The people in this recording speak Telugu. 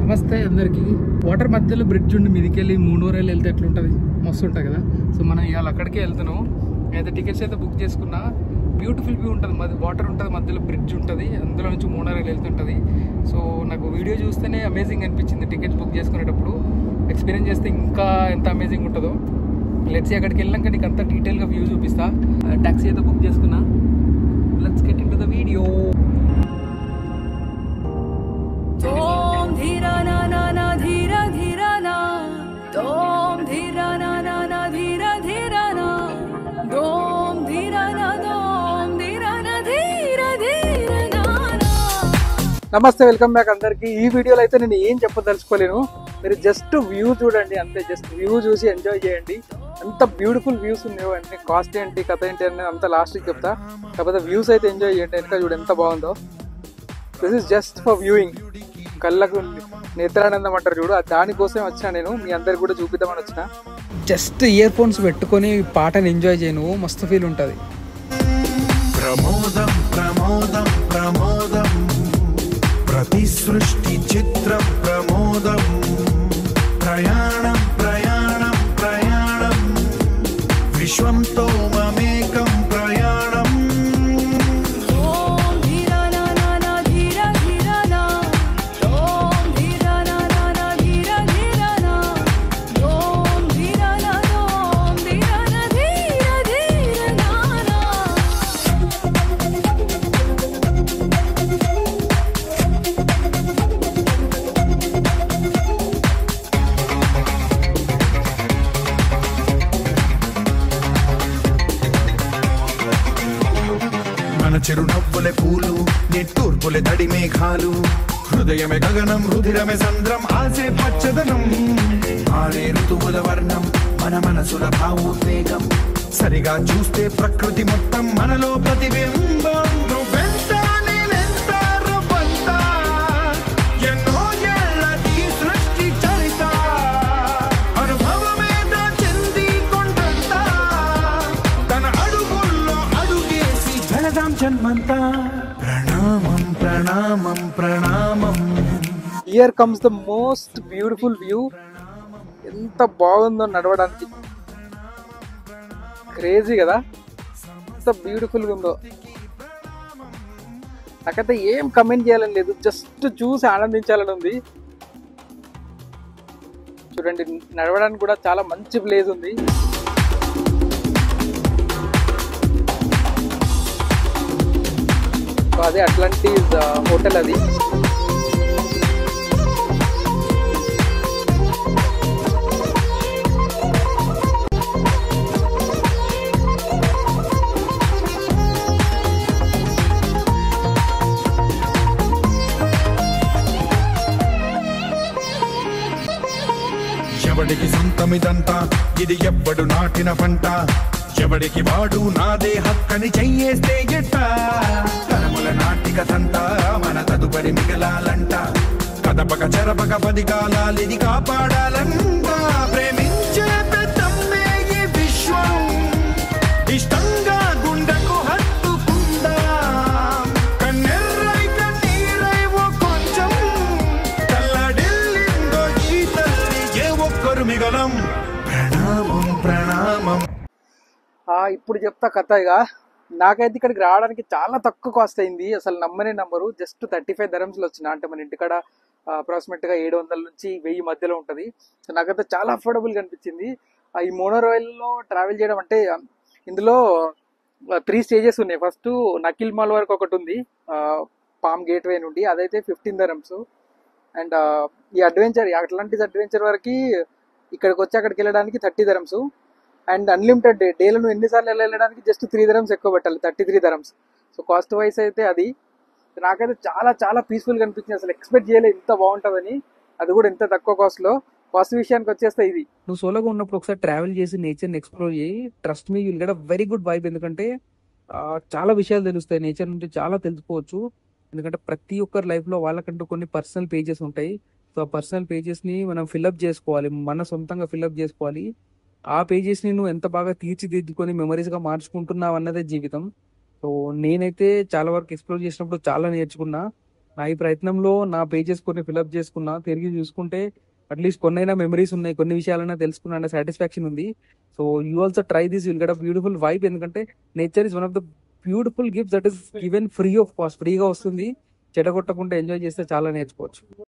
నమస్తే అందరికీ. వాటర్ మధ్యలో బ్రిడ్జ్ ఉండి మీదికి వెళ్ళి మూడూరేళ్ళు వెళ్తే ఎట్లుంటుంది, మస్తు ఉంటుంది కదా. సో మనం ఇవాళ అక్కడికే వెళ్తున్నాం. అయితే టికెట్స్ అయితే బుక్ చేసుకున్నా. బ్యూటిఫుల్ వ్యూ ఉంటుంది, వాటర్ ఉంటుంది, మధ్యలో బ్రిడ్జ్ ఉంటుంది, అందులో నుంచి మూడూరేళ్ళు వెళ్తుంటుంది. సో నాకు వీడియో చూస్తేనే అమేజింగ్ అనిపించింది. టికెట్స్ బుక్ చేసుకునేటప్పుడు ఎక్స్పీరియన్స్ చేస్తే ఇంకా ఎంత అమేజింగ్ ఉంటుందో. లెట్స్ అక్కడికి వెళ్ళాక నీకు అంతా డీటెయిల్గా వ్యూ చూపిస్తా. ట్యాక్సీ అయితే బుక్ చేసుకున్నా. Let's get into the video. Tom dhira na na na dhira dhira na Tom dhira na na na dhira dhira na Tom dhira na dhira dhira na నమస్తే, వెల్కమ్ బ్యాక్ అందరికి. ఈ వీడియోలో అయితే నేను ఏం చెప్పదలుచుకోలేను. మీరు జస్ట్ వ్యూ చూడండి అంతే. జస్ట్ వ్యూ చూసి ఎంజాయ్ చేయండి. అంత బ్యూటిఫుల్ వ్యూస్ ఉన్నాయి. అంటే కాస్ట్ ఏంటి, కథ ఏంటి అని అంత లాస్ట్కి చెప్తా. కాకపోతే వ్యూస్ అయితే ఎంజాయ్ చేయండి. వెనక చూడు ఎంత బాగుందో. This is just for viewing. కళ్ళకు నేత్రానందం అంటారు చూడు, దానికోసం వచ్చిన నేను. మీ అందరికి కూడా చూపిద్దామని వచ్చిన. జస్ట్ ఇయర్ ఫోన్స్ పెట్టుకొని పాటను ఎంజాయ్ చేయను, మస్తు ఫీల్ ఉంటుంది. ప్రమోదం ప్రమోదం ప్రమోదం ప్రతి సృష్టి చిత్రం ప్రమోదం ప్రయాణం ప్రయాణం ప్రయాణం విశ్వంతో మమేకం ప్రయాణం Tom dhira na na na dhira dhira na Tom dhira na na na dhira dhira na Tom dhira na dhira dhira na మన చిరునవ్వులే పూలు నిట్టూర్పులే తడి మేఘాలు హృదయమే గగనం రుధిరమే సంద్రం ఆసే పచ్చదనం ఆరే ఋతువుల వర్ణం మన మనసుల భావోద్వేగం సరిగా చూస్తే ప్రకృతి మొత్తం మనలో ప్రతిబింబం నువ్వెంత నేనెంత రవ్వంత ఎన్నో ఏళ్ల ఈ సృష్టి చరిత అనుభవమేద చెంది కొండంత తన అడుగుల్లో అడుగేసి జనదాం జన్మంతా ప్రణామం ప్రణామం ప్రణామం. Here comes the most beautiful view. ఎంత బాగుందో నడవడానికి, క్రేజీ కదా, ఎంత బ్యూటిఫుల్గా ఉందో. నాకైతే ఏం కమెంట్ చేయాలని లేదు, జస్ట్ చూసి ఆనందించాలని ఉంది. చూడండి, నడవడానికి కూడా చాలా మంచి ప్లేస్ ఉంది. అదే అట్లాంటిస్ హోటల్ అది. ఎవడికి సొంతమిదంతా ఇది ఎవ్వడు నాటిన పంట ఎవడికి వాడు నాదే హక్కని చెయ్యేస్తే ఎట్ట తరముల నాటిక తంట మన తదుపరి మిగలాలంట కదపక చెరపక 10 కాలాలిది కాపాడాలంట ప్రేమించే పెద్దమ్మే ఈ విశ్వం ఇష్టంగా గుండెకు హత్తుకుందా కన్నెర్రై కన్నీరై ఓ కొంచెం తల్లడిల్లిందో ఈ తల్లి ఏ ఒక్కరు మిగలం ప్రణామం ప్రణామం. ఇప్పుడు చెప్తా కథ. ఇక నాకైతే ఇక్కడికి రావడానికి చాలా తక్కువ కాస్ట్ అయింది. అసలు నమ్మనే నమ్మరు. జస్ట్ 35 dirhamsలో వచ్చిన. అంటే మన ఇంటికాడ అప్రాక్సిమేట్గా 700 నుంచి 1000 మధ్యలో ఉంటుంది. సో నాకైతే చాలా అఫోర్డబుల్గా అనిపించింది. ఈ మోనోరాయిల్లో ట్రావెల్ చేయడం అంటే ఇందులో 3 స్టేజెస్ ఉన్నాయి. ఫస్ట్ నకిల్ మాల్ వరకు ఒకటి ఉంది, పామ్ గేట్వే నుండి, అదైతే 15 dirhams. అండ్ ఈ అట్లాంటిస్ అడ్వెంచర్ వరకు ఇక్కడికి వచ్చి అక్కడికి వెళ్ళడానికి 30 dirhams. అండ్ అన్లిమిటెడ్ డేలో నువ్వు ఎన్నిసార్లు వెళ్ళడానికి జస్ట్ 3 dirhams ఎక్కువ పెట్టాలి, 33 dirhams. సో కాస్ట్ వైజ్ అయితే అది నాకైతే చాలా చాలా పీస్ఫుల్గా అనిపించింది. అసలు ఎక్స్పెక్ట్ చేయలేదు ఇంత బాగుంటుందని, అది కూడా ఇంత తక్కువ కాస్ట్లో. కాస్ట్ విషయానికి వచ్చేస్తే ఇది నువ్వు సోలోగా ఉన్నప్పుడు ఒకసారి ట్రావెల్ చేసి నేచర్ని ఎక్స్ప్లోర్ చేయి. Trust me, will get a very good vibe. ఎందుకంటే చాలా విషయాలు తెలుస్తాయి, నేచర్ నుండి చాలా తెలుసుకోవచ్చు. ఎందుకంటే ప్రతి ఒక్కరి లైఫ్లో వాళ్ళకంటూ కొన్ని పర్సనల్ పేజెస్ ఉంటాయి. సో ఆ పర్సనల్ పేజెస్ని మనం ఫిల్అప్ చేసుకోవాలి, మన సొంతంగా ఫిల్అప్ చేసుకోవాలి. ఆ పేజెస్ని నువ్వు ఎంత బాగా తీర్చిదిద్దుకొని మెమరీస్గా మార్చుకుంటున్నావు అన్నదే జీవితం. సో నేనైతే చాలా వరకు ఎక్స్ప్లోర్ చేసినప్పుడు చాలా నేర్చుకున్నా. నా ఈ ప్రయత్నంలో నా పేజెస్ కొన్ని ఫిల్అప్ చేసుకున్నా, తిరిగి చూసుకుంటే అట్లీస్ట్ కొన్నైనా మెమరీస్ ఉన్నాయి, కొన్ని విషయాలైనా తెలుసుకున్నా అనే సాటిస్ఫాక్షన్ ఉంది. So you also try this, will get a beautiful vibe. ఎందుకంటే nature is one of the beautiful gifts that is given free of cost. ఫ్రీగా వస్తుంది, చెడగొట్టకుండా ఎంజాయ్ చేస్తే చాలా నేర్చుకోవచ్చు.